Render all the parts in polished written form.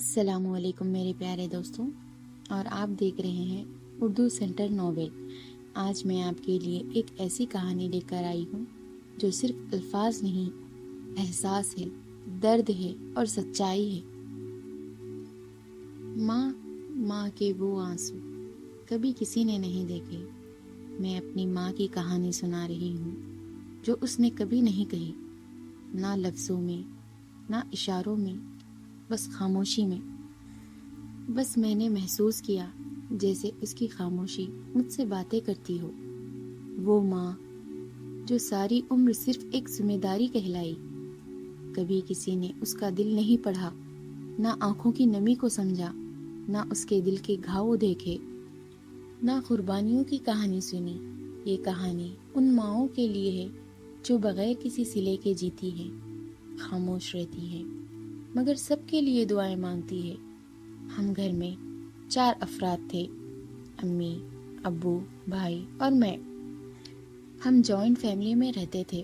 السلام علیکم میرے پیارے دوستوں، اور آپ دیکھ رہے ہیں اردو سینٹر ناول۔ آج میں آپ کے لیے ایک ایسی کہانی لے کر آئی ہوں جو صرف الفاظ نہیں، احساس ہے، درد ہے اور سچائی ہے۔ ماں کے وہ آنسو کبھی کسی نے نہیں دیکھے۔ میں اپنی ماں کی کہانی سنا رہی ہوں جو اس نے کبھی نہیں کہی، نہ لفظوں میں، نہ اشاروں میں، بس خاموشی میں۔ بس میں نے محسوس کیا جیسے اس کی خاموشی مجھ سے باتیں کرتی ہو۔ وہ ماں جو ساری عمر صرف ایک ذمہ داری کہلائی، کبھی کسی نے اس کا دل نہیں پڑھا، نہ آنکھوں کی نمی کو سمجھا، نہ اس کے دل کے گھاؤ دیکھے، نہ قربانیوں کی کہانی سنی۔ یہ کہانی ان ماؤں کے لیے ہے جو بغیر کسی صلے کے جیتی ہے، خاموش رہتی ہے، مگر سب کے لیے دعائیں مانگتی ہے۔ ہم گھر میں 4 افراد تھے، امی، ابو، بھائی اور میں۔ ہم جوائنٹ فیملی میں رہتے تھے،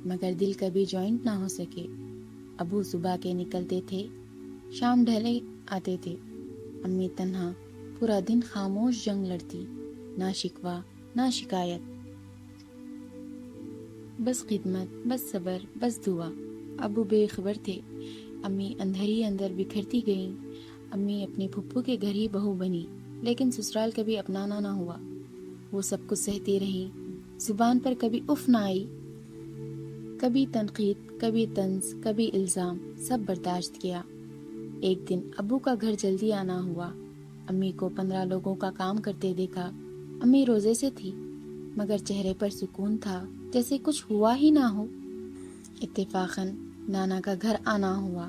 مگر دل کبھی جوائنٹ نہ ہو سکے۔ ابو صبح کے نکلتے تھے، شام ڈھلے آتے تھے۔ امی تنہا پورا دن خاموش جنگ لڑتی، نہ شکوہ نہ شکایت، بس خدمت، بس صبر، بس دعا۔ ابو بے خبر تھے۔ امی اندر ہی اندر بکھرتی گئیں۔ امی اپنے پھپھو کے گھر ہی بہو بنی، لیکن سسرال کبھی اپنانا نہ ہوا۔ وہ سب کچھ سہتی رہیں، زبان پر کبھی اف نہ آئی، کبھی تنقید، کبھی طنز، کبھی الزام، سب برداشت کیا۔ ایک دن ابو کا گھر جلدی آنا ہوا۔ امی کو 15 لوگوں کا کام کرتے دیکھا۔ امی روزے سے تھی، مگر چہرے پر سکون تھا، جیسے کچھ ہوا ہی نہ ہو۔ اتفاقاً نانا کا گھر آنا ہوا۔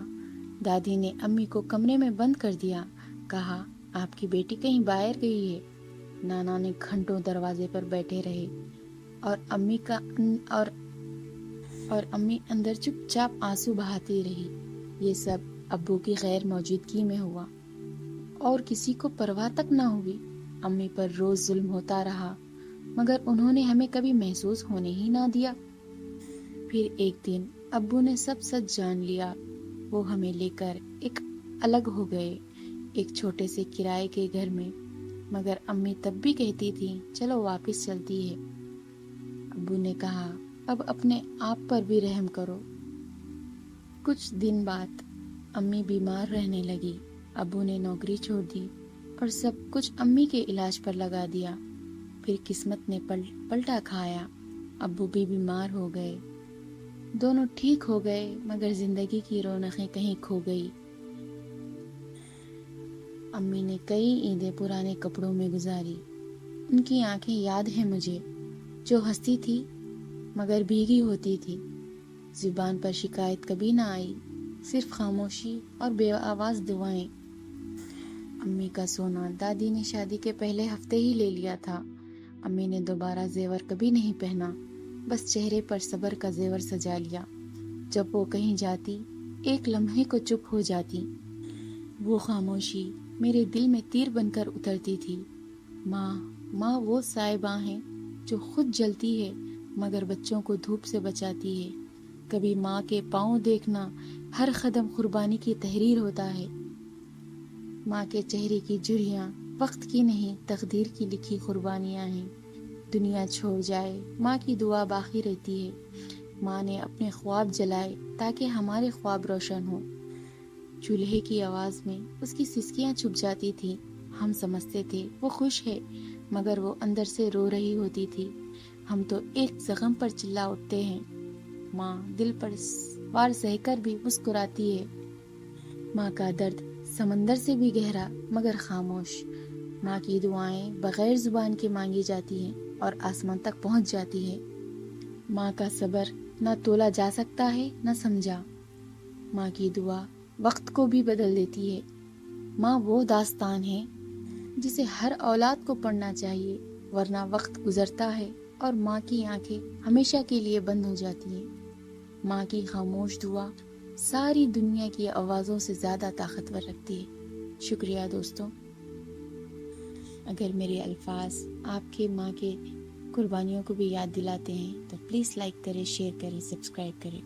دادی نے امی کو کمرے میں بند کر دیا، کہا آپ کی بیٹی کہیں باہر گئی ہے۔ نانا نے گھنٹوں دروازے پر بیٹھے رہے، اور امی اندر چپ چاپ آنسو بہاتی رہی۔ یہ سب ابو کی غیر موجودگی میں ہوا، اور کسی کو پرواہ تک نہ ہوئی۔ امی پر روز ظلم ہوتا رہا، مگر انہوں نے ہمیں کبھی محسوس ہونے ہی نہ دیا۔ پھر ایک دن ابو نے سب سچ جان لیا۔ وہ ہمیں لے کر ایک الگ ہو گئے، ایک چھوٹے سے کرائے کے گھر میں، مگر امی تب بھی کہتی تھی چلو واپس چلتی ہے۔ ابو نے کہا اب اپنے آپ پر بھی رحم کرو۔ کچھ دن بعد امی بیمار رہنے لگی۔ ابو نے نوکری چھوڑ دی اور سب کچھ امی کے علاج پر لگا دیا۔ پھر قسمت نے پلٹا کھایا، ابو بھی بیمار ہو گئے۔ دونوں ٹھیک ہو گئے، مگر زندگی کی رونقیں کہیں کھو گئی۔ امی نے کئی عیدیں پرانے کپڑوں میں گزاری۔ ان کی آنکھیں یاد ہیں مجھے، جو ہنستی تھی مگر بھیگی ہوتی تھی۔ زبان پر شکایت کبھی نہ آئی، صرف خاموشی اور بے آواز دعائیں۔ امی کا سونا دادی نے شادی کے پہلے ہفتے ہی لے لیا تھا۔ امی نے دوبارہ زیور کبھی نہیں پہنا، بس چہرے پر صبر کا زیور سجا لیا۔ جب وہ کہیں جاتی، ایک لمحے کو چپ ہو جاتی۔ وہ خاموشی میرے دل میں تیر بن کر اترتی تھی۔ ماں وہ صاحبہ ہیں جو خود جلتی ہے مگر بچوں کو دھوپ سے بچاتی ہے۔ کبھی ماں کے پاؤں دیکھنا ہر قدم قربانی کی تحریر ہوتا ہے۔ ماں کے چہرے کی جھریاں وقت کی نہیں، تقدیر کی لکھی قربانیاں ہیں۔ دنیا چھوڑ جائے، ماں کی دعا باقی رہتی ہے۔ ماں نے اپنے خواب جلائے تاکہ ہمارے خواب روشن ہوں۔ چولہے کی آواز میں اس کی سسکیاں چھپ جاتی تھی۔ ہم سمجھتے تھے وہ خوش ہے، مگر وہ اندر سے رو رہی ہوتی تھی۔ ہم تو ایک زخم پر چلا اٹھتے ہیں، ماں دل پر وار سہ کر بھی مسکراتی ہے۔ ماں کا درد سمندر سے بھی گہرا مگر خاموش۔ ماں کی دعائیں بغیر زبان کے مانگی جاتی ہیں اور آسمان تک پہنچ جاتی ہے۔ ماں کا صبر نہ تولا جا سکتا ہے نہ سمجھا۔ ماں کی دعا وقت کو بھی بدل دیتی ہے۔ ماں وہ داستان ہے جسے ہر اولاد کو پڑھنا چاہیے، ورنہ وقت گزرتا ہے اور ماں کی آنکھیں ہمیشہ کے لیے بند ہو جاتی ہیں۔ ماں کی خاموش دعا ساری دنیا کی آوازوں سے زیادہ طاقتور رکھتی ہے۔ شکریہ دوستوں۔ اگر میرے الفاظ آپ کے ماں کے قربانیوں کو بھی یاد دلاتے ہیں تو پلیز لائک کریں، شیئر کریں، سبسکرائب کریں۔